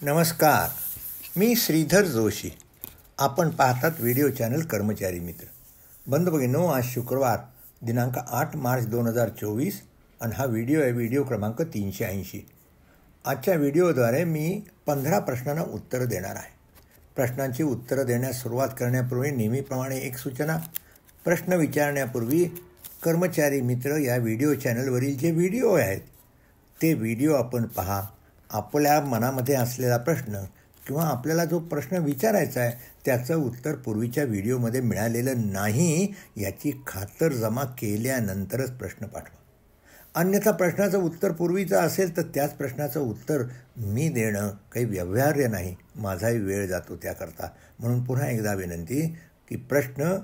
नमस्कार, मी श्रीधर जोशी. आपण पाहतात व्हिडिओ चॅनल कर्मचारी मित्र. बंधू भगिनींनो, आज शुक्रवार दिनांक 8 मार्च 2024 आणि हा व्हिडिओ आहे व्हिडिओ क्रमांक 380. आजच्या व्हिडिओद्वारे मी 15 प्रश्नांना उत्तरं देणार आहे. प्रश्नांची उत्तरं देण्यास सुरुवात करण्यापूर्वी नेहमीप्रमाणे एक सूचना: प्रश्न विचारण्यापूर्वी कर्मचारी मित्र या व्हिडिओ चॅनलवरील जे व्हिडिओ आहेत ते व्हिडिओ आपण पहा. आपल्या मनामध्ये असलेला प्रश्न किंवा आपल्याला जो प्रश्न विचारायचा आहे त्याचं उत्तर पूर्वीच्या व्हिडिओमध्ये मिळालेलं नाही याची खातरजमा केल्यानंतरच प्रश्न पाठवा. अन्यथा प्रश्नाचं उत्तर पूर्वीचं असेल तर त्याच प्रश्नाचं उत्तर मी देणं काही व्यवहार्य नाही, माझाही वेळ जातो त्याकरता. म्हणून पुन्हा एकदा विनंती की प्रश्न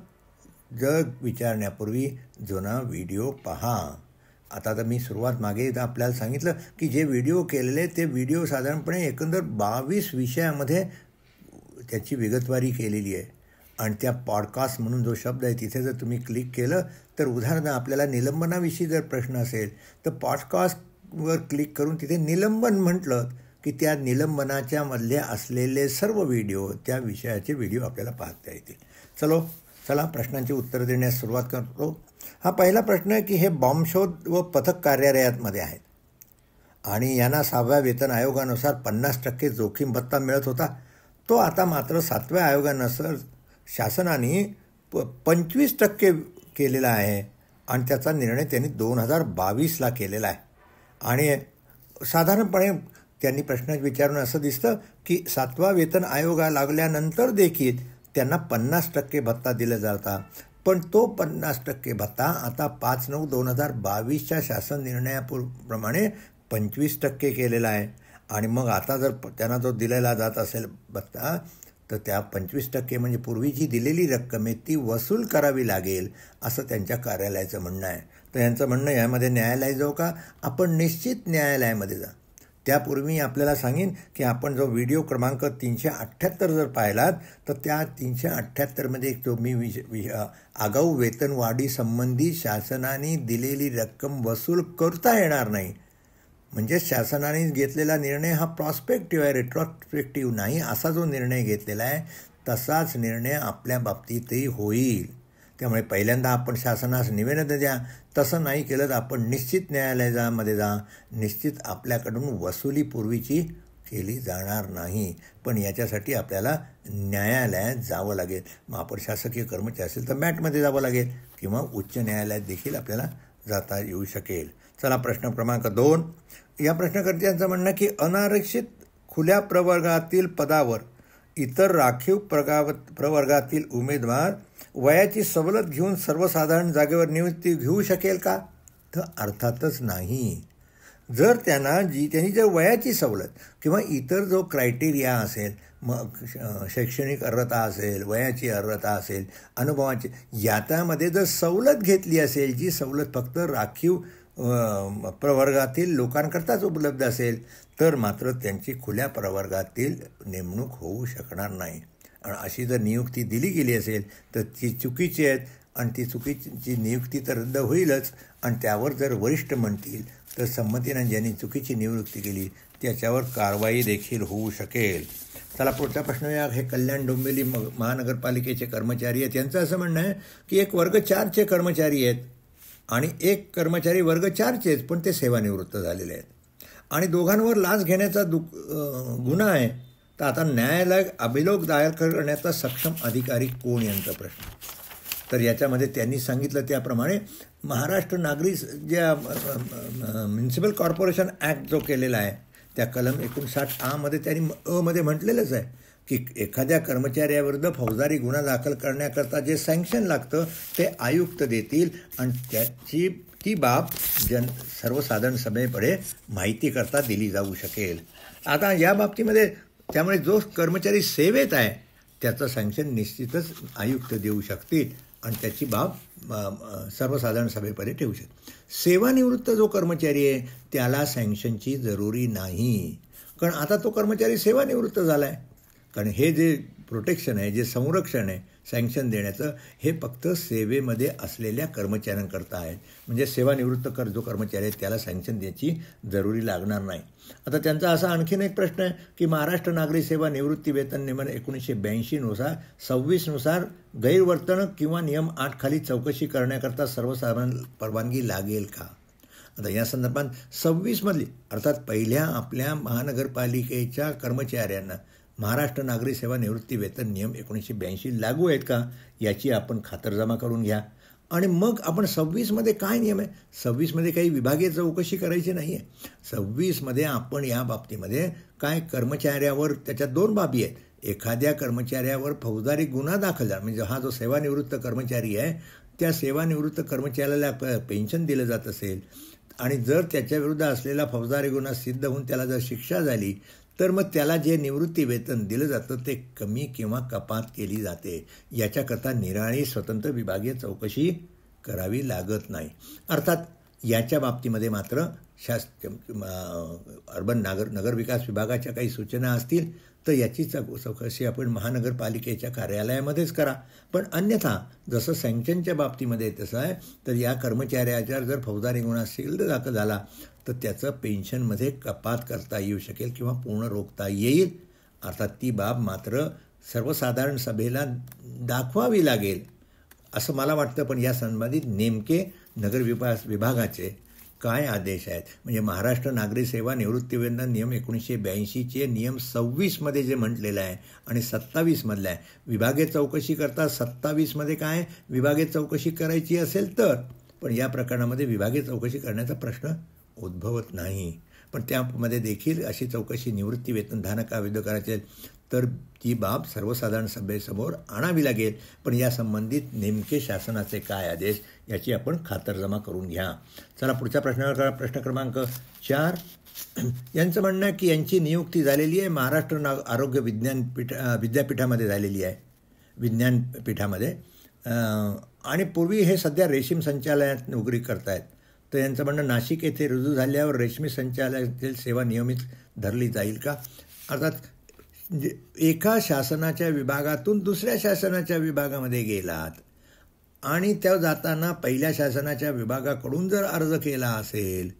विचारण्यापूर्वी जुना व्हिडिओ पहा. आता तर मी सुरुवात मागे आपल्याला सांगितलं की जे व्हिडिओ केलेले ते व्हिडिओ साधारणपणे एकंदर 22 विषयामध्ये त्याची विगतवारी केलेली आहे. आणि त्या पॉडकास्ट म्हणून जो शब्द आहे तिथे जर तुम्ही क्लिक केलं तर उदाहरणार्थ आपल्याला निलंबनाविषयी जर प्रश्न असेल तर पॉडकास्टवर क्लिक करून तिथे निलंबन म्हटलं की त्या निलंबनाच्या मधले असलेले सर्व व्हिडिओ त्या विषयाचे व्हिडिओ आपल्याला पाहता येतील. चला प्रश्नांची उत्तरं देण्यास सुरुवात करतो. हा पहिला प्रश्न आहे की हे बॉम्बशोध व पथक कार्यालयामध्ये आहेत आणि यांना 6व्या वेतन आयोगानुसार 50% जोखीम भत्ता मिळत होता. तो आता मात्र 7व्या आयोगानुसार शासनाने 25% केलेला आहे आणि त्याचा निर्णय त्यांनी 2022ला केलेला आहे. आणि साधारणपणे त्यांनी प्रश्न विचारून असं दिसतं की 7वा वेतन आयोग लागल्यानंतर देखील त्यांना 50% भत्ता दिला जाता, पण तो 50% भत्ता आता 5/9/2022च्या शासन निर्णयाप्रमाणे 25% केलेला आहे. आणि मग आता जर त्यांना जो दिलेला जात असेल भत्ता तर त्या 25% म्हणजे पूर्वी जी दिलेली रक्कम आहे ती वसूल करावी लागेल असं त्यांच्या कार्यालयाचं म्हणणं आहे. तर यांचं म्हणणं यामध्ये न्यायालय जाऊ का? आपण निश्चित न्यायालयामध्ये जा. त्यापूर्वी आपल्याला सांगेन की आपण जो व्हिडिओ क्रमांक 378 जर पाहिलात तर त्या 378मध्ये एक तो मी आगाऊ वेतनवाढी संबंधी शासनाने दिलेली रक्कम वसूल करता येणार नाही, म्हणजे शासनाने घेतलेला निर्णय हा प्रॉस्पेक्टिव्ह आहे, रेट्रोस्पेक्टिव्ह नाही. असा जो निर्णय घेतलेला आहे तसाच निर्णय आपल्या बाबतीतही होईल. त्यामुळे पहिल्यांदा आपण शासनास निवेदन द्या, तसं नाही केलं तर आपण निश्चित न्यायालयामध्ये जा. निश्चित आपल्याकडून वसुली पूर्वीची केली जाणार नाही, पण याच्यासाठी आपल्याला न्यायालयात जावं लागेल. मग आपण शासकीय कर्मचारी असेल तर मॅटमध्ये जावं लागेल किंवा उच्च न्यायालयात देखील आपल्याला जाता येऊ शकेल. चला प्रश्न क्रमांक 2. या प्रश्नकर्त्यांचं म्हणणं की अनारक्षित खुल्या प्रवर्गातील पदावर इतर राखीव प्रवर्गातील उमेदवार वयाची सवलत घेऊन सर्वसाधारण जागेवर नियुक्ती घेऊ शकेल का? तर अर्थातच नाही. जर त्यांनी जर वयाची सवलत किंवा इतर जो क्रायटेरिया असेल, मग शैक्षणिक अर्हता असेल, वयाची अर्हता असेल, अनुभवाची, याच्यामध्ये जर सवलत घेतली असेल, जी सवलत फक्त राखीव प्रवर्गातील लोकांकरताच उपलब्ध असेल तर मात्र त्यांची खुल्या प्रवर्गातील नेमणूक होऊ शकणार नाही. आणि अशी जर नियुक्ती दिली गेली असेल तर ती चुकीची आहेत आणि ती चुकीची नियुक्ती तर रद्द होईलच. आणि त्यावर जर वरिष्ठ म्हणतील तर संमतीने ज्यांनी चुकीची नियुक्ती केली त्याच्यावर कारवाई देखील होऊ शकेल. चला पुढचा प्रश्न हे कल्याण डोंबिवली महानगरपालिकेचे कर्मचारी आहेत. त्यांचं असं म्हणणं आहे की एक वर्ग 4चे कर्मचारी आहेत आणि एक कर्मचारी वर्ग 4चेच, पण ते सेवानिवृत्त झालेले आहेत आणि दोघांवर लाच घेण्याचा गुन्हा आहे. तर आता न्यायालय अभियोग दायर करण्याचा सक्षम अधिकारी कोण, यांचा प्रश्न. तर याच्यामध्ये त्यांनी सांगितलं त्याप्रमाणे महाराष्ट्र नागरी ज्या म्युन्सिपल कॉर्पोरेशन ॲक्ट जो केलेला आहे त्या कलम 59A मध्ये त्यांनी मध्ये म्हटलेलंच आहे की एखाद्या कर्मचाऱ्याविरुद्ध फौजदारी गुन्हा दाखल करण्याकरता जे सँक्शन लागतं ते आयुक्त देतील आणि ती बाब सर्वसाधारण सभेपुढे माहितीकरता दिली जाऊ शकेल. आता या बाबतीमध्ये त्यामुळे जो कर्मचारी सेवेत आहे त्याचं सँक्शन निश्चितच आयुक्त देऊ शकतील आणि त्याची बाब सर्वसाधारण सभेपुढे ठेवू शकतील. सेवानिवृत्त जो कर्मचारी आहे त्याला सँक्शनची जरुरी नाही, कारण आता तो कर्मचारी सेवानिवृत्त झाला आहे. कारण हे जे प्रोटेक्शन आहे, जे संरक्षण आहे सँक्शन देण्याचं हे फक्त सेवेमध्ये असलेल्या कर्मचाऱ्यांकरता आहे. म्हणजे सेवानिवृत्त जो कर्मचारी आहे त्याला सँक्शन द्यायची जरुरी लागणार नाही. आता त्यांचा असा आणखीन एक प्रश्न आहे की महाराष्ट्र नागरी सेवा निवृत्ती वेतन नियमन 1982 26 गैरवर्तणूक किंवा नियम 8 खाली चौकशी करण्याकरता सर्वसाधारण परवानगी लागेल का? आता या संदर्भात 26 अर्थात पहिल्या आपल्या महानगरपालिकेच्या कर्मचाऱ्यांना महाराष्ट्र नागरी सेवा निवृत्ती वेतन नियम 1982 लागू आहेत का याची आपण खातरजमा करून घ्या. आणि मग आपण 26 काय नियम आहे? 26 काही विभागीय चौकशी करायची नाही आहे. 26 आपण या बाबतीमध्ये काय कर्मचाऱ्यावर त्याच्या 2 बाबी आहेत. एखाद्या कर्मचाऱ्यावर फौजदारी गुन्हा दाखल झाला म्हणजे हा जो सेवानिवृत्त कर्मचारी आहे त्या सेवानिवृत्त कर्मचाऱ्याला पेन्शन दिलं जात असेल आणि जर त्याच्याविरुद्ध असलेला फौजदारी गुन्हा सिद्ध होऊन त्याला जर शिक्षा झाली तर मग त्याला जे निवृत्ती वेतन दिलं जातं ते कमी किंवा कपात केली जाते. याच्याकरता निराळी स्वतंत्र विभागीय चौकशी करावी लागत नाही. अर्थात याच्या बाबतीमध्ये मात्र अर्बन नगरविकास विभागाच्या काही सूचना असतील तर याची चौकशी आपण महानगरपालिकेच्या कार्यालयामध्येच करा. पण अन्यथा जसं सँक्शनच्या बाबतीमध्ये तसं आहे तर या कर्मचाऱ्याच्या जर फौजदारी गुन्हा सिद्ध दाखल झाला तर त्याचं पेन्शनमध्ये कपात करता येऊ शकेल किंवा पूर्ण रोखता येईल. अर्थात ती बाब मात्र सर्वसाधारण सभेला दाखवावी लागेल असं मला वाटतं. पण या संबंधित नेमके नगरविकास विभागाचे काय आदेश आहेत म्हणजे महाराष्ट्र नागरी सेवा निवृत्ती वेतन नियम 1982 नियम 26 जे म्हटलेलं आहे आणि 27 आहे विभागीय चौकशी करता 27 काय विभागीय चौकशी करायची असेल तर. पण या प्रकरणामध्ये विभागीय चौकशी करण्याचा प्रश्न उद्भवत नाही. पण त्यामध्ये देखील अशी चौकशी निवृत्ती वेतनधारकाविरुद्ध करायची तर ती बाब सर्वसाधारण सभेसमोर आणावी लागेल. पण या संबंधित नेमके शासनाचे काय आदेश याची आपण खातरजमा करून घ्या. चला पुढच्या प्रश्न क्रमांक 4 यांचं म्हणणं आहे की यांची नियुक्ती झालेली आहे महाराष्ट्र आरोग्य विद्यापीठामध्ये झालेली आहे विज्ञानपीठामध्ये आणि पूर्वी हे सध्या रेशीम संचालनात नोकरी करतायत. तर यांचं म्हणणं नाशिक येथे रुजू झाल्यावर रेशीम संचालनातील सेवा नियमित धरली जाईल का? अर्थात एका शासनाच्या विभागातून दुसऱ्या शासनाच्या विभागामध्ये गेलात आणि त्या जाताना पहिल्या शासनाच्या विभागाकडून जर अर्ज केला असेल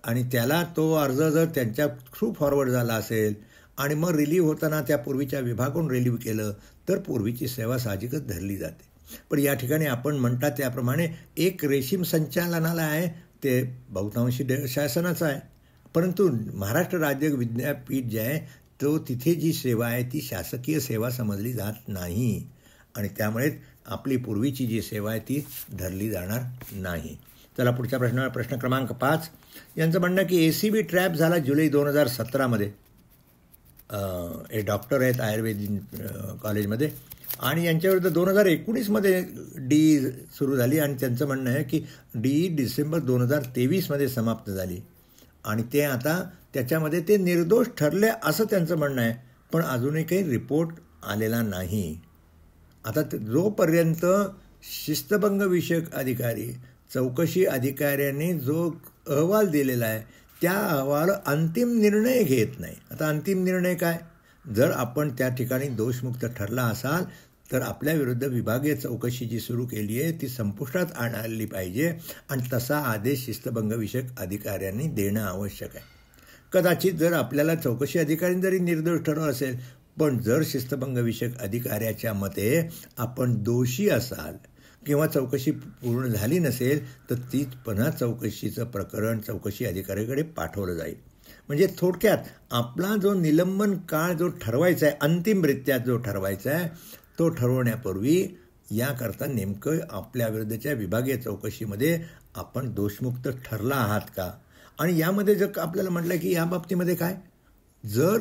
आणि त्याला तो अर्ज जर त्यांच्या थ्रू फॉरवर्ड झाला असेल आणि मग रिलीव्ह होताना त्या पूर्वीच्या विभागाकडून रिलीव्ह केलं तर पूर्वीची सेवा साहजिकच धरली जाते. पण या ठिकाणी आपण म्हणतात त्याप्रमाणे एक रेशीम संचालनालय आहे ते बहुतांशी शासनाचं आहे परंतु महाराष्ट्र राज्य विद्यापीठ जे आहे तो तिथे जी सेवा आहे ती शासकीय सेवा समजली जात नाही आणि त्यामुळे आपली पूर्वीची जी सेवा आहे ती धरली जाणार नाही. चला पुढच्या प्रश्न क्रमांक 5 यांचं म्हणणं की ACB ट्रॅप झाला जुलै 2017 हे डॉक्टर आहेत आयुर्वेदिक कॉलेजमध्ये आणि यांच्याविरुद्ध 2019 डी सुरू झाली आणि त्यांचं म्हणणं आहे की डी डिसेंबर 2023 समाप्त झाली आणि ते आता त्याच्यामध्ये ते निर्दोष ठरले असं त्यांचं म्हणणं आहे. पण अजूनही काही रिपोर्ट आलेला नाही. आता जोपर्यंत शिस्तभंग विषयक अधिकारी चौकशी अधिकाऱ्यांनी जो अहवाल दिलेला आहे त्या अहवाल अंतिम निर्णय घेत नाही. आता अंतिम निर्णय काय? जर आपण त्या ठिकाणी दोषमुक्त ठरला असाल तर आपल्या विरुद्ध विभागीय चौकशी जी सुरू केली आहे ती संपुष्टात आणली पाहिजे आणि तसा आदेश शिस्तभंग विषयक अधिकाऱ्यांनी देणं आवश्यक आहे. कदाचित जर आपल्याला चौकशी अधिकारी जरी निर्दोष ठरवलं असेल पण जर शिस्तभंग विषयक अधिकाऱ्याच्या मते आपण दोषी असाल किंवा चौकशी पूर्ण झाली नसेल तर तीच पुन्हा चौकशीचं प्रकरण चौकशी अधिकाऱ्याकडे पाठवलं जाईल. म्हणजे थोडक्यात आपला जो निलंबन काळ जो ठरवायचा आहे अंतिमरित्या जो ठरवायचा आहे तो ठरवण्यापूर्वी याकरता नेमकं आपल्या विरुद्धच्या विभागीय चौकशीमध्ये आपण दोषमुक्त ठरला आहात का आणि यामध्ये जर आपल्याला म्हटलं की या बाबतीमध्ये काय जर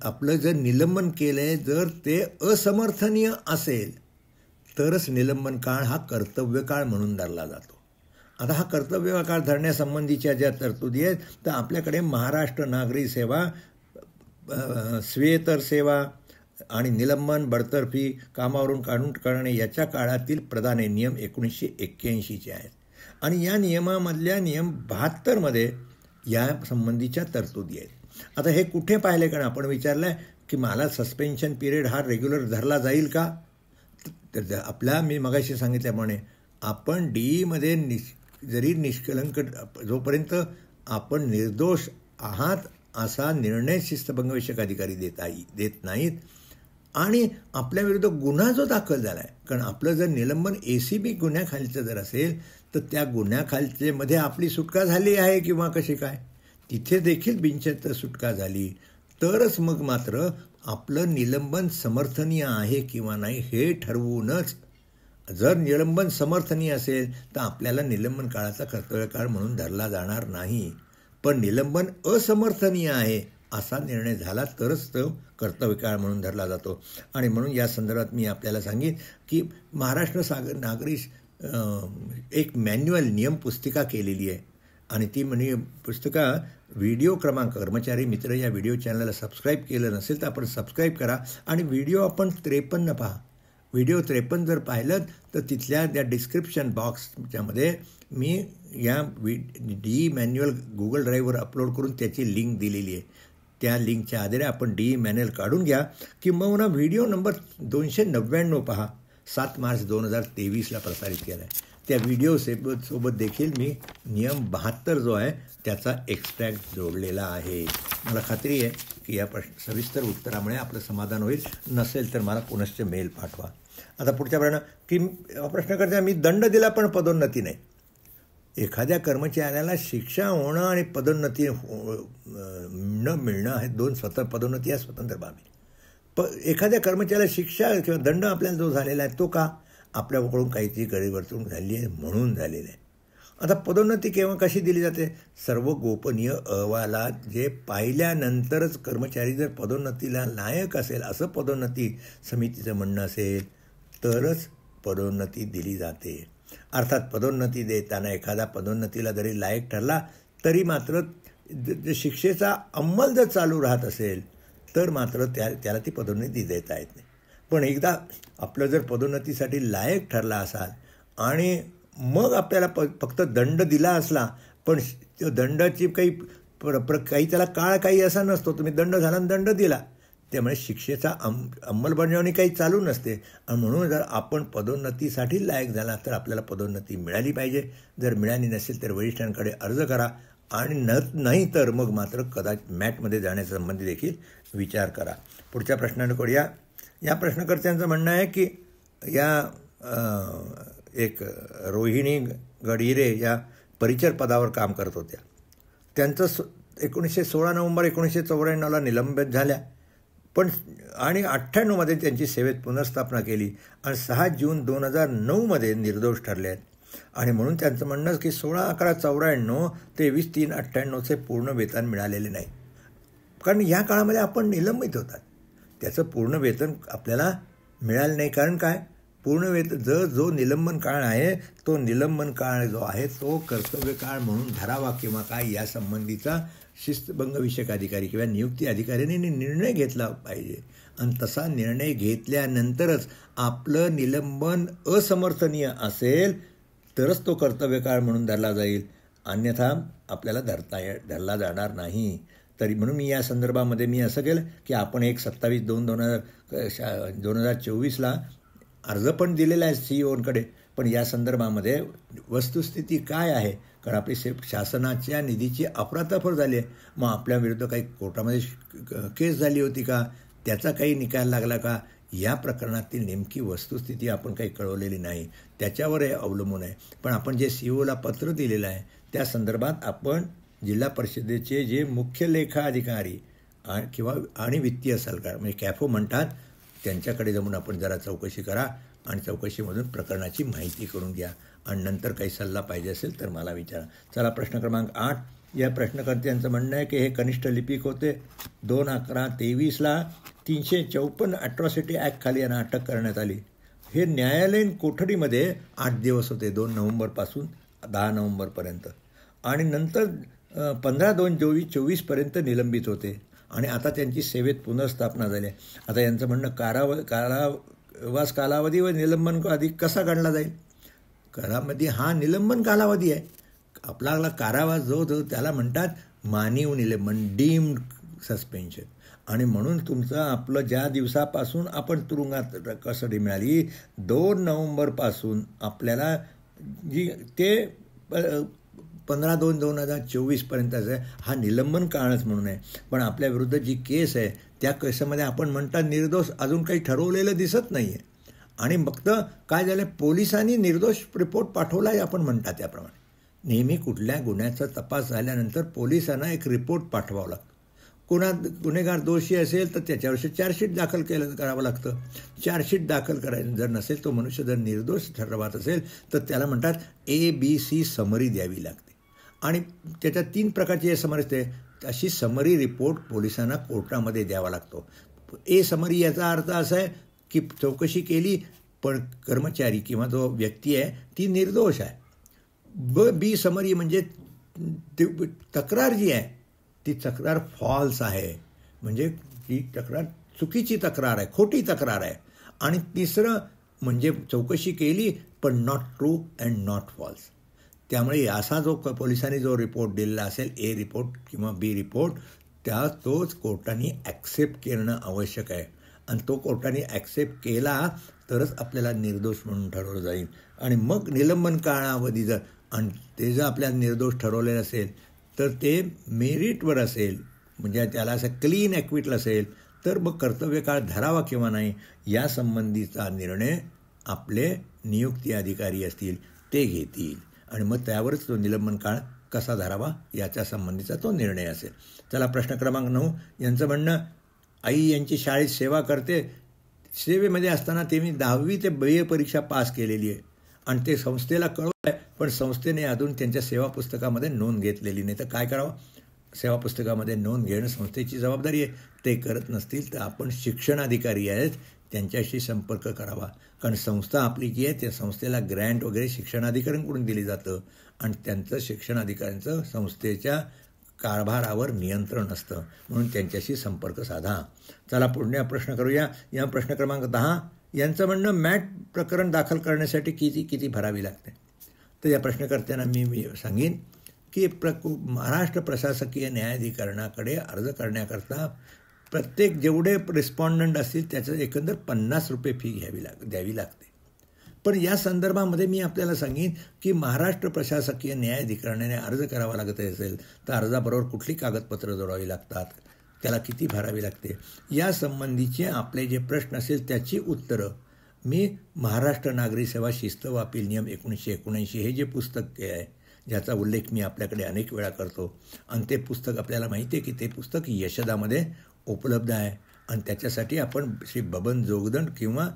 आपलं जर निलंबन केलंय जर ते असमर्थनीय असेल तरच निलंबन काळ हा कर्तव्य काळ म्हणून धरला जातो. आता हा कर्तव्य काळ धरण्यासंबंधीच्या ज्या तरतुदी आहेत तर आपल्याकडे महाराष्ट्र नागरी सेवा स्वेतर सेवा आणि निलंबन बडतर्फी कामावरून काढून करणे याच्या काळातील प्रदान नियम 1981 आहेत आणि या नियमामधल्या नियम 72 या संबंधीच्या तरतुदी आहेत. आता हे कुठे पाहिले कारण आपण विचारलं आहे की मला सस्पेन्शन पिरियड हा रेग्युलर धरला जाईल का आपल्या मी मगाशी सांगितल्याप्रमाणे आपण DEमध्ये जरी निष्कलंक जोपर्यंत आपण निर्दोष आहात असा निर्णय शिस्तभंगविषयक अधिकारी देत नाहीत आणि आपल्याविरुद्ध गुन्हा जो दाखल झाला आहे, कारण आपलं जर निलंबन ACB गुन्ह्याखालचं जर असेल तर त्या गुन्ह्याखालचेमध्ये आपली सुटका झाली आहे किंवा कशी काय, तिथे देखील बिनशर्त सुटका झाली तरच मग मात्र आपलं निलंबन समर्थनीय आहे किंवा नाही हे ठरवूनच, जर निलंबन समर्थनीय असेल तर आपल्याला निलंबन काळाचा कर्तव्यकाळ म्हणून धरला जाणार नाही, पण निलंबन असमर्थनीय आहे असा निर्णय झाला तरच तो कर्तव्यकाळ म्हणून धरला जातो. आणि म्हणून या संदर्भात मी आपल्याला सांगेन की महाराष्ट्र नागरी एक मॅन्युअल नियमपुस्तिका केलेली आहे आणि ती म्हणजे पुस्तिका व्हिडिओ क्रमांक, कर्मचारी मित्र या व्हिडिओ चॅनलला सबस्क्राईब केलं नसेल तर आपण सबस्क्राईब करा आणि व्हिडिओ आपण 53 पहा. व्हिडिओ 53 जर पाहिलं तर तिथल्या त्या डिस्क्रिप्शन बॉक्सच्यामध्ये मी या DE मॅन्युअल गुगल ड्राईव्हवर अपलोड करून त्याची लिंक दिलेली आहे. त्या लिंकच्या आधारे आपण DE मॅन्युअल काढून घ्या किंवा व्हिडिओ नंबर 299 पहा, 7 मार्च 2023ला प्रसारित केला आहे. त्या व्हिडिओ सोबत देखील मी नियम 72 जो आहे त्याचा एक्स्ट्रॅक्ट जोडलेला आहे. मला खात्री आहे की या सविस्तर उत्तरामुळे आपलं समाधान होईल. नसेल तर मला पुनश्च मेल पाठवा. आता पुढच्या प्रश्न करता मी दंड दिला पण पदोन्नती नाही. एखाद्या कर्मचाऱ्याला शिक्षा होणं आणि पदोन्नती न मिळणं हे दोन पदोन्नती या स्वतंत्र बाबी. एखाद्या कर्मचाऱ्याला शिक्षा किंवा दंड आपल्याला जो झालेला आहे तो का, आपल्याकडून काहीतरी गैरवर्तणूक झाली आहे म्हणून झालेलं आहे. आता पदोन्नती केव्हा कशी दिली जाते, सर्व गोपनीय अहवालात जे पाहिल्यानंतरच कर्मचारी जर पदोन्नतीला लायक असेल असं पदोन्नती समितीचं म्हणणं असेल तरच पदोन्नती दिली जाते. अर्थात पदोन्नती देताना एखादा पदोन्नतीला जरी लायक ठरला तरी मात्र शिक्षेचा अंमल जर चालू राहत असेल तर मात्र त्याला ती पदोन्नती देता येत नाही. पण एकदा आपलं जर पदोन्नतीसाठी लायक ठरला असाल आणि मग आपल्याला फक्त दंड दिला असला पण दंडाची काही त्याला काळ काही असा नसतो, तुम्ही दंड झाला दंड दिला, त्यामुळे शिक्षेचा अंमलबजावणी काही चालू नसते. आणि म्हणून जर आपण पदोन्नतीसाठी लायक झाला तर आपल्याला पदोन्नती मिळाली पाहिजे. जर मिळाली नसेल तर वरिष्ठांकडे अर्ज करा आणि नाही तर मग मात्र कदाचित मॅटमध्ये जाण्यासंबंधी देखील विचार करा. पुढच्या प्रश्नाने करूया. या प्रश्नकर्त्यांचं म्हणणं आहे की या एक रोहिणी गडहिरे या परिचर पदावर काम करत होत्या. त्यांचं 16 नोव्हेंबर 1994ला निलंबित झाल्या पण आणि 98मध्ये त्यांची सेवेत पुनर्स्थापना केली आणि 6 जून 2009मध्ये निर्दोष ठरले आहेत. आणि म्हणून त्यांचं म्हणणं की 16/11/94 ते 23/3/98चे पूर्ण वेतन मिळालेले नाही, कारण या काळामध्ये आपण निलंबित होतात. त्याचं पूर्ण वेतन आपल्याला मिळालं नाही. कारण काय, पूर्ण वेतन जो निलंबन काळ आहे तो निलंबन काळ जो आहे तो कर्तव्य काळ म्हणून धरावा किंवा काय यासंबंधीचा शिस्तभंगविषयक अधिकारी किंवा नियुक्ती अधिकाऱ्यांनी निर्णय घेतला पाहिजे. आणि तसा निर्णय घेतल्यानंतरच आपलं निलंबन असमर्थनीय असेल तरच तो कर्तव्यकाळ म्हणून धरला जाईल, अन्यथा आपल्याला धरला जाणार नाही. तरी म्हणून मी या संदर्भामध्ये मी असं केलं की आपण 27/2/2024ला अर्ज पण दिलेला आहे CEOंकडे, पण या संदर्भामध्ये वस्तुस्थिती काय आहे, कारण आपली शासनाच्या निधीची अफरातफर झाली आहे. मग आपल्या विरुद्ध काही कोर्टामध्ये केस झाली होती का, त्याचा काही निकाल लागला का, या प्रकरणातील नेमकी वस्तुस्थिती आपण काही कळवलेली नाही, त्याच्यावर हे अवलंबून आहे. पण आपण जे CEOला पत्र दिलेलं आहे त्या संदर्भात आपण जिल्हा परिषदेचे जे मुख्य लेखा अधिकारी आणि वित्तीय सल्लागार म्हणजे कॅफो म्हणतात त्यांच्याकडे जाऊन आपण जरा चौकशी करा आणि चौकशीमधून प्रकरणाची माहिती करून घ्या आणि नंतर काही सल्ला पाहिजे असेल तर मला विचारा. चला प्रश्न क्रमांक 8. या प्रश्नकर्त्यांचं म्हणणं आहे की हे कनिष्ठ लिपिक होते. 2/11/23ला 354 ॲट्रॉसिटी ॲक्ट खाली यांना अटक करण्यात आली. हे न्यायालयीन कोठडीमध्ये 8 दिवस होते, 2 नोव्हेंबरपासून 10 नोव्हेंबरपर्यंत, आणि नंतर 15/2/24पर्यंत निलंबित होते आणि आता त्यांची सेवेत पुनर्स्थापना झाली. आता यांचं म्हणणं कारावास कालावधी व निलंबन अधिक कसा गणला जाईल. कालावधी हा निलंबन कालावधी आहे. आपला कारावास जो त्याला म्हणतात मानीव निलंबन, डीम्ड सस्पेन्शन. आणि म्हणून तुमचं आपलं ज्या दिवसापासून आपण तुरुंगात कसडी मिळाली 2 नोव्हेंबरपासून आपल्याला जी ते 15/2/2024पर्यंतचा हा निलंबन काळच म्हणून आहे. पण आपल्या विरुद्ध जी केस आहे त्या केसमध्ये आपण म्हणता निर्दोष अजून काही ठरवलेलं दिसत नाही आहे. आणि फक्त काय झालं, पोलिसांनी निर्दोष रिपोर्ट पाठवला आहे आपण म्हणता त्याप्रमाणे. नेहमी कुठल्या गुन्ह्याचा तपास झाल्यानंतर पोलिसांना एक रिपोर्ट पाठवावा लागतो. गुन्हेगार दोषी असेल तर त्याच्यावर चार्जशीट दाखल करावं लागतं. चार्जशीट दाखल करायचं जर नसेल, तो मनुष्य जर निर्दोष ठरवत असेल तर त्याला म्हणतात ABC समरी द्यावी लागते. आणि त्याच्यात 3 प्रकारची समरी असते. अशी समरी रिपोर्ट पोलिसांना कोर्टामध्ये द्यावा लागतो. समरी याचा अर्थ असा आहे की चौकशी केली पण कर्मचारी किंवा जो व्यक्ती आहे ती निर्दोष आहे. B समरी म्हणजे तक्रार जी आहे ती तक्रार फॉल्स आहे, म्हणजे ती तक्रार चुकीची तक्रार आहे, खोटी तक्रार आहे. आणि तिसरं म्हणजे चौकशी केली पण not true and not false. त्यामुळे असा जो पोलिसांनी जो रिपोर्ट दिलेला असेल, A रिपोर्ट किंवा B रिपोर्ट, तोच कोर्टाने ॲक्सेप्ट करणं आवश्यक आहे. आणि तो कोर्टाने ॲक्सेप्ट केला तरच आपल्याला निर्दोष म्हणून ठरवलं जाईल. आणि मग निलंबन कालावधी जर आणि ते जर आपल्याला निर्दोष ठरवलेलं असेल तर ते मेरिटवर असेल, म्हणजे त्याला असं क्लीन ॲक्विटल असेल तर मग कर्तव्यकाळ धरावा किंवा नाही या संबंधीचा निर्णय आपले नियुक्ती अधिकारी असतील ते घेतील. आणि मग त्यावरच तो निलंबन काळ कसा धरावा याच्या संबंधीचा तो निर्णय असेल. चला, प्रश्न क्रमांक 9 यांचं म्हणणं, आई यांची शाळेत सेवा करते. सेवेमध्ये असताना ते मी 10वी ते BA परीक्षा पास केलेली आहे आणि ते संस्थेला कळवलं आहे, पण संस्थेने अजून त्यांच्या सेवा पुस्तकामध्ये नोंद घेतलेली नाही. तर काय करावं? सेवा पुस्तकामध्ये नोंद घेणं संस्थेची जबाबदारी आहे. ते करत नसतील तर आपण शिक्षणाधिकारी आहेत त्यांच्याशी संपर्क करावा. कारण संस्था आपली जी आहे त्या संस्थेला ग्रँट वगैरे शिक्षणाधिकाऱ्यांकडून दिली जातं आणि त्यांचं शिक्षणाधिकाऱ्यांचं संस्थेच्या कारभारावर नियंत्रण असतं, म्हणून त्यांच्याशी संपर्क साधा. चला पुढचा प्रश्न करूया. या प्रश्न क्रमांक 10 यांचं म्हणणं, मॅट प्रकरण दाखल करण्यासाठी किती भरावी लागते. तर या प्रश्नकर्त्यांना मी सांगेन की महाराष्ट्र प्रशासकीय न्यायाधिकरणाकडे अर्ज करण्याकरता प्रत्येक जेवढे रिस्पॉन्डंट असतील त्याचं एकंदर 50 रुपये फी द्यावी लागते. पण या संदर्भामध्ये मी आपल्याला सांगेन की महाराष्ट्र प्रशासकीय न्यायाधिकरणाने अर्ज करावा लागत असेल तर अर्जाबरोबर कुठली कागदपत्रं जोडावी लागतात, त्याला किती भरावी लागते, या संबंधीचे आपले जे प्रश्न असेल त्याची उत्तरं मी महाराष्ट्र नागरी सेवा शिस्त व अपील नियम 1979 हे जे पुस्तक आहे ज्याचा उल्लेख मी आपल्याकडे अनेक वेळा करतो आणि ते पुस्तक आपल्याला माहिती आहे की ते पुस्तक यशदामध्ये उपलब्ध आहे. आणि त्याच्यासाठी आपण श्री बबन जोगदंड किंवा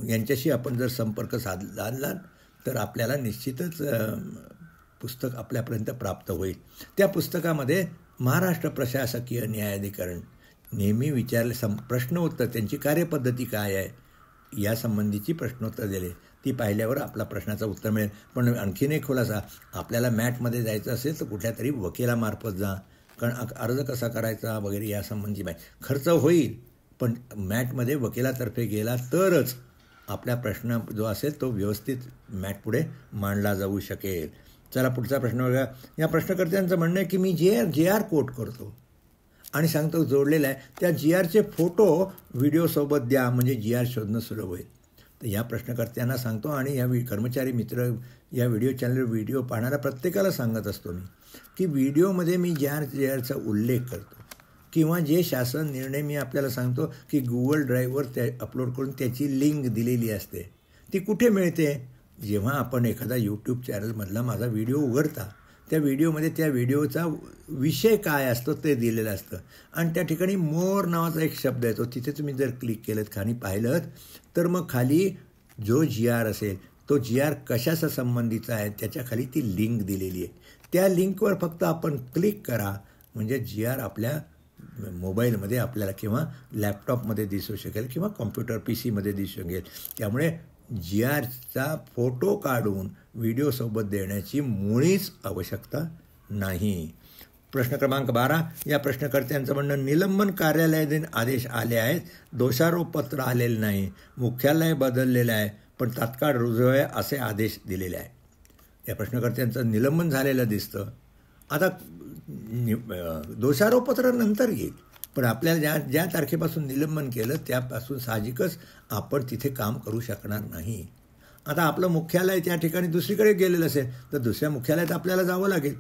यांच्याशी आपण जर संपर्क साधला तर आपल्याला निश्चितच पुस्तक आपल्यापर्यंत प्राप्त होईल. त्या पुस्तकामध्ये महाराष्ट्र प्रशासकीय न्यायाधिकरण नेहमी विचारले प्रश्नोत्तर, त्यांची कार्यपद्धती काय आहे या संबंधीची प्रश्नोत्तर दिले. ती पाहिल्यावर आपला प्रश्नाचं उत्तर मिळेल. पण आणखीन एक खुलासा, आपल्याला मॅटमध्ये जायचं असेल तर कुठल्या तरी वकिलामार्फत जा, कारण अर्ज कसा करायचा वगैरे यासंबंधी माहिती. खर्च होईल पण मॅटमध्ये वकिलातर्फे गेला तरच आपला प्रश्न जो असेल तो व्यवस्थित मॅट पुढे मांडला जाऊ शकेल. चला पुढचा प्रश्न बघा. या प्रश्नकर्त्यांचं म्हणणं आहे की मी JR कोट करतो आणि सांगतो जोडलेला आहे, त्या GRचे फोटो व्हिडिओसोबत द्या म्हणजे GR शोधणं सुलभ होईल. तर या प्रश्नकर्त्यांना सांगतो आणि या कर्मचारी मित्र या व्हिडिओ चॅनलवर व्हिडिओ पाहणाऱ्या प्रत्येकाला सांगत असतो मी की व्हिडिओमध्ये मी JRचा उल्लेख करतो किंवा जे शासन निर्णय मी आपल्याला सांगतो की गुगल ड्राईव्हवर ते अपलोड करून त्याची लिंक दिलेली असते. ती कुठे मिळते? जेव्हा आपण एखादा यूट्यूब चॅनलमधला माझा व्हिडिओ उघडता त्या व्हिडिओमध्ये त्या व्हिडिओचा विषय काय असतो ते दिलेलं असतं आणि त्या ठिकाणी मोर नावाचा एक शब्द येतो. तिथे तुम्ही जर क्लिक केलं खाली पाहिलं तर मग खाली जो GR असेल तो GR कशाचा संबंधीचा आहे त्याच्या खाली ती लिंक दिलेली आहे. त्या लिंकवर फक्त आपण क्लिक करा म्हणजे GR आपल्या मोबाईलमध्ये आपल्याला किंवा लॅपटॉपमध्ये दिसू शकेल किंवा कॉम्प्युटर PCमध्ये दिसू शकेल. त्यामुळे GRचा फोटो काढून व्हिडिओसोबत देण्याची मुळीच आवश्यकता नाही. प्रश्न क्रमांक 12 या प्रश्नकर्त्यांचं म्हणणं, निलंबन कार्यालयातील आदेश आले आहेत, दोषारोपपत्र आलेले नाही, मुख्यालय बदललेलं आहे पण तात्काळ रुजू आहे असे आदेश दिलेले आहे. या प्रश्नकर्त्यांचं निलंबन झालेलं दिसतं. आता दोषारोपपत्र नंतर येईल पण आपल्याला ज्या तारखेपासून निलंबन केलं त्यापासून साहजिकच आपण तिथे काम करू शकणार नाही. आता आपलं मुख्यालय त्या ठिकाणी दुसरीकडे गेलेलं असेल तर दुसऱ्या मुख्यालयात आपल्याला जावं लागेल.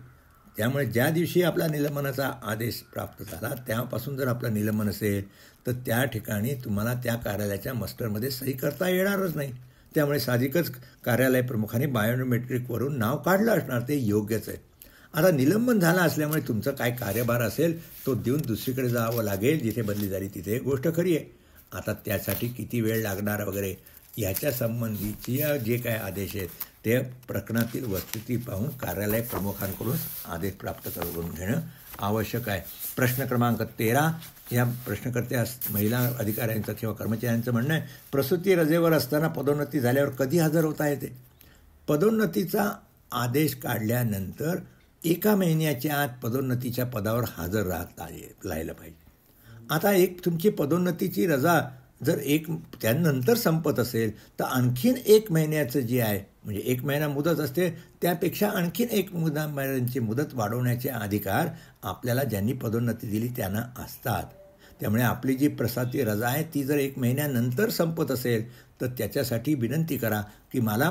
त्यामुळे ज्या दिवशी आपला निलंबनाचा आदेश प्राप्त झाला त्यापासून जर आपलं निलंबन असेल तर त्या ठिकाणी तुम्हाला त्या कार्यालयाच्या मस्टरमध्ये सही करता येणारच नाही. त्यामुळे साहजिकच कार्यालय प्रमुखाने बायोमेट्रिकवरून नाव काढलं असणार, ते योग्यच आहे. आता निलंबन झालं असल्यामुळे तुमचा काय कार्यभार असेल तो देऊन दुसरीकडे जावं लागेल, जिथे बदली झाली तिथे, गोष्ट खरी आहे. आता त्यासाठी किती वेळ लागणार वगैरे ह्याच्या संबंधीचे जे काय आदेश आहेत ते प्रकरणातील वस्तुस्थिती पाहून कार्यालय प्रमुखांकडून आदेश प्राप्त करून घेणं आवश्यक आहे. प्रश्न क्रमांक 13 या प्रश्नकर्त्या महिला अधिकाऱ्यांचं किंवा कर्मचाऱ्यांचं म्हणणं आहे, प्रसूती रजेवर असताना पदोन्नती झाल्यावर कधी हजर होता येते? पदोन्नतीचा आदेश काढल्यानंतर 1 महिन्याच्या आत पदोन्नतीच्या पदावर हजर राहायला पाहिजे. आता एक तुमची पदोन्नतीची रजा जर त्यानंतर संपत असेल तर आणखीन 1 महिन्याचं जे आहे, म्हणजे 1 महिना मुदत असते, त्यापेक्षा आणखीन 1 महिन्यांची मुदत वाढवण्याचे अधिकार आपल्याला ज्यांनी पदोन्नती दिली त्यांना असतात. त्यामुळे आपली जी प्रसूती रजा आहे ती जर 1 महिन्यानंतर संपत असेल तर त्याच्यासाठी विनंती करा की मला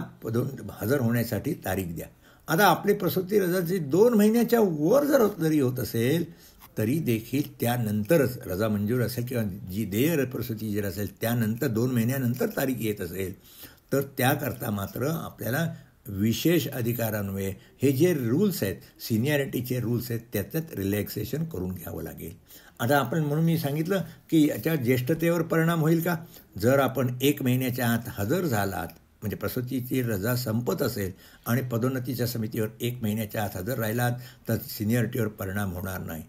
हजर होण्यासाठी तारीख द्या. आता आपली प्रसूती रजा जी 2 महिन्याच्या वर जरी होत असेल तरी देखील त्यानंतरच रजा मंजूर असेल किंवा जी देय प्रसूती जर असेल त्यानंतर 2 महिन्यानंतर तारीख येत असेल तर त्याकरता मात्र आपल्याला विशेष अधिकारान्वये हे जे रूल्स आहेत, सिनियरिटीचे रूल्स आहेत, त्याच्यात रिलॅक्सेशन करून घ्यावं लागेल. आता आपण म्हणून मी सांगितलं की याच्या ज्येष्ठतेवर परिणाम होईल का? जर आपण 1 महिन्याच्या आत हजर झालात, म्हणजे प्रसूतीची रजा संपत असेल आणि पदोन्नतीच्या समितीवर 1 महिन्याच्या आत हजर राहिलात तर सिनियरिटीवर परिणाम होणार नाही.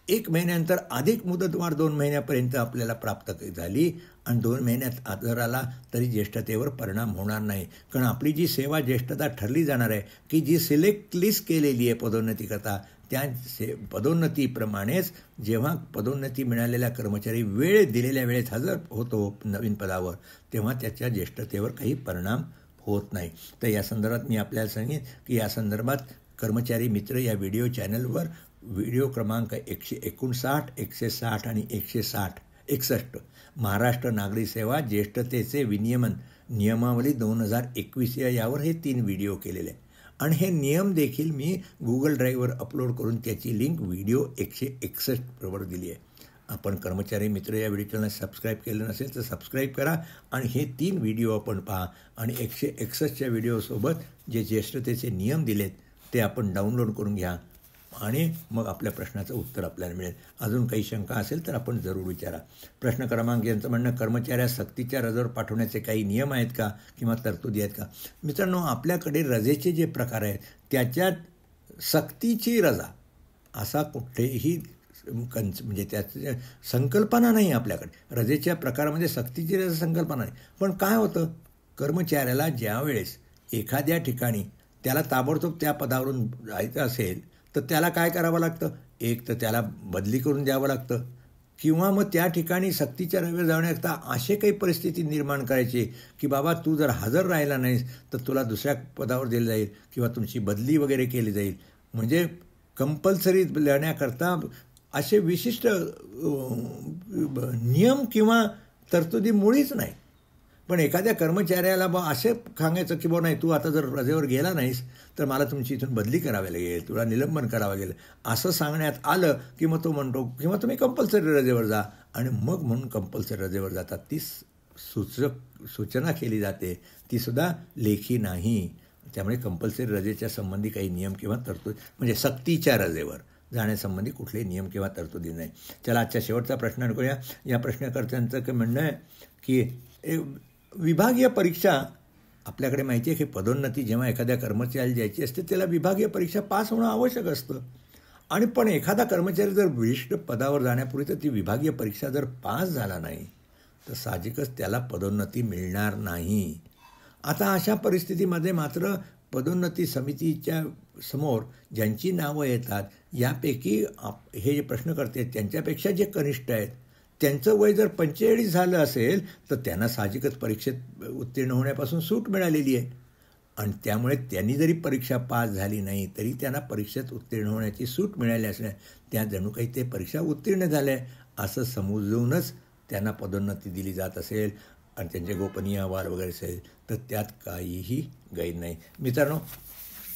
1 महिन्यानंतर अधिक मुदतवाढ 2 महिन्यापर्यंत आपल्याला प्राप्त झाली आणि 2 महिन्यात हजर आला तरी ज्येष्ठतेवर परिणाम होणार नाही. कारण आपली जी सेवा ज्येष्ठता ठरली जाणार आहे की जी सिलेक्ट लिस्ट केलेली आहे पदोन्नतीकरता, त्या पदोन्नतीप्रमाणेच जेव्हा पदोन्नती मिळालेला कर्मचारी दिलेल्या वेळेत हजर होतो नवीन पदावर तेव्हा त्याच्या ज्येष्ठतेवर काही परिणाम होत नाही. तर या संदर्भात मी आपल्याला सांगेन की या संदर्भात कर्मचारी मित्र या व्हिडिओ चॅनलवर व्हिडिओ क्रमांक 159, 160 आणि 161 महाराष्ट्र नागरी सेवा ज्येष्ठतेचे विनियमन नियमावली 2021 यावर हे 3 व्हिडिओ केलेले आहे. आणि हे नियम देखील मी गुगल ड्राईव्हवर अपलोड करून त्याची लिंक व्हिडिओ 161 बरोबर दिली आहे. आपण कर्मचारी मित्र या व्हिडिओ चॅनल सबस्क्राईब केलं नसेल तर सबस्क्राईब करा आणि हे 3 व्हिडिओ आपण पहा आणि 161च्या व्हिडिओसोबत जे ज्येष्ठतेचे नियम दिलेत ते आपण डाउनलोड करून घ्या आणि मग आपल्या प्रश्नाचं उत्तर आपल्याला मिळेल. अजून काही शंका असेल तर आपण जरूर विचारा. प्रश्न क्रमांक यांचं म्हणणं, कर्मचाऱ्यास सक्तीच्या रजेवर पाठवण्याचे काही नियम आहेत का किंवा तरतुदी आहेत का? मित्रांनो, आपल्याकडे रजेचे जे प्रकार आहेत त्याच्यात सक्तीची रजा असा कुठेही म्हणजे त्याची संकल्पना नाही आपल्याकडे. रजेच्या प्रकारामध्ये सक्तीची रजा संकल्पना नाही. पण काय होतं, कर्मचाऱ्याला ज्यावेळेस एखाद्या ठिकाणी त्याला ताबडतोब त्या पदावरून जायचं असेल तर त्याला काय करावं लागतं? एक तर त्याला बदली करून द्यावं लागतं किंवा मग त्या ठिकाणी सक्तीच्या रजेवर जाण्याकरता असे काही परिस्थिती निर्माण करायची की बाबा तू जर हजर राहिला नाहीस तर तुला दुसऱ्या पदावर दिलं जाईल किंवा तुमची बदली वगैरे केली जाईल. म्हणजे कंपल्सरी लढण्याकरता असे विशिष्ट नियम किंवा तरतुदी मुळीच नाही. पण एखाद्या कर्मचाऱ्याला असे सांगायचं की नाही, तू आता जर रजेवर गेला नाहीस तर मला तुमची इथून बदली करावी लागेल, तुला निलंबन करावं लागेल असं सांगण्यात आलं की मग तो म्हणतो किंवा तुम्ही कंपल्सरी रजेवर जा आणि मग म्हणून कंपल्सरी रजेवर जातात. ती सूचना केली जाते, तीसुद्धा लेखी नाही. त्यामुळे कंपल्सरी रजेच्या संबंधी काही नियम किंवा तरतूद म्हणजे सक्तीच्या रजेवर जाण्यासंबंधी कुठलेही नियम किंवा तरतुदी नाही. चला आजच्या शेवटचा प्रश्न करूया. या प्रश्नकर्त्यांचं म्हणणं आहे की विभागीय परीक्षा, आपल्याकडे माहिती आहे की पदोन्नती जेव्हा एखाद्या कर्मचाऱ्याला द्यायची असते त्याला विभागीय परीक्षा पास होणं आवश्यक असतं. आणि पण एखादा कर्मचारी जर विशिष्ट पदावर जाण्यापूर्वी तर ती विभागीय परीक्षा जर पास झाला नाही तर साहजिकच त्याला पदोन्नती मिळणार नाही. आता अशा परिस्थितीमध्ये मात्र पदोन्नती समितीच्या समोर ज्यांची नावं येतात यापैकी हे जे प्रश्नकर्ते आहेत त्यांच्यापेक्षा जे कनिष्ठ आहेत त्यांचं वय जर 45 झालं असेल तर त्यांना साहजिकच परीक्षेत उत्तीर्ण होण्यापासून सूट मिळालेली आहे. आणि त्यामुळे त्यांनी जरी परीक्षा पास झाली नाही तरी त्यांना परीक्षेत उत्तीर्ण होण्याची सूट मिळाली असल्या त्या जणू काही ते परीक्षा उत्तीर्ण झाल्या असं समजूनच त्यांना पदोन्नती दिली जात असेल आणि त्यांचे गोपनीय अहवाल वगैरे असेल तर त्यात काहीही गैर नाही. मित्रांनो,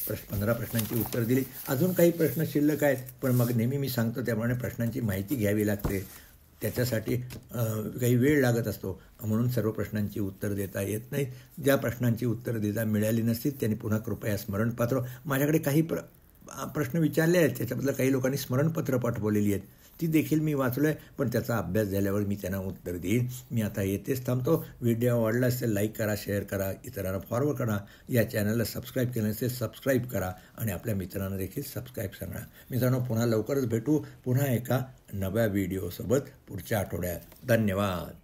15 प्रश्नांची उत्तर दिली. अजून काही प्रश्न शिल्लक आहेत, पण मग नेहमी मी सांगतो त्याप्रमाणे प्रश्नांची माहिती घ्यावी लागते. त्याच्यासाठी काही वेळ लागत असतो, म्हणून सर्व प्रश्नांची उत्तर देता येत नाहीत. ज्या प्रश्नांची उत्तर देता मिळाली नसतील त्यांनी पुन्हा कृपया स्मरणपत्र, माझ्याकडे काही प्रश्न विचारले आहेत, त्याच्याबद्दल काही लोकांनी स्मरणपत्र पाठवलेली आहेत, ती देखील मी वाचलं आहे, पण त्याचा अभ्यास झाल्यावर मी त्यांना उत्तर देईन. मी आता येथेच थांबतो. व्हिडिओ आवडला असेल लाईक करा, शेअर करा, इतरांना फॉरवर्ड करा. या चॅनलला सबस्क्राईब केलं नसेल सबस्क्राईब करा आणि आपल्या मित्रांना देखील सबस्क्राईब करा. मित्रांनो, पुन्हा लवकरच भेटू पुन्हा एका नव्या व्हिडिओसोबत पुढच्या आठवड्यात. धन्यवाद.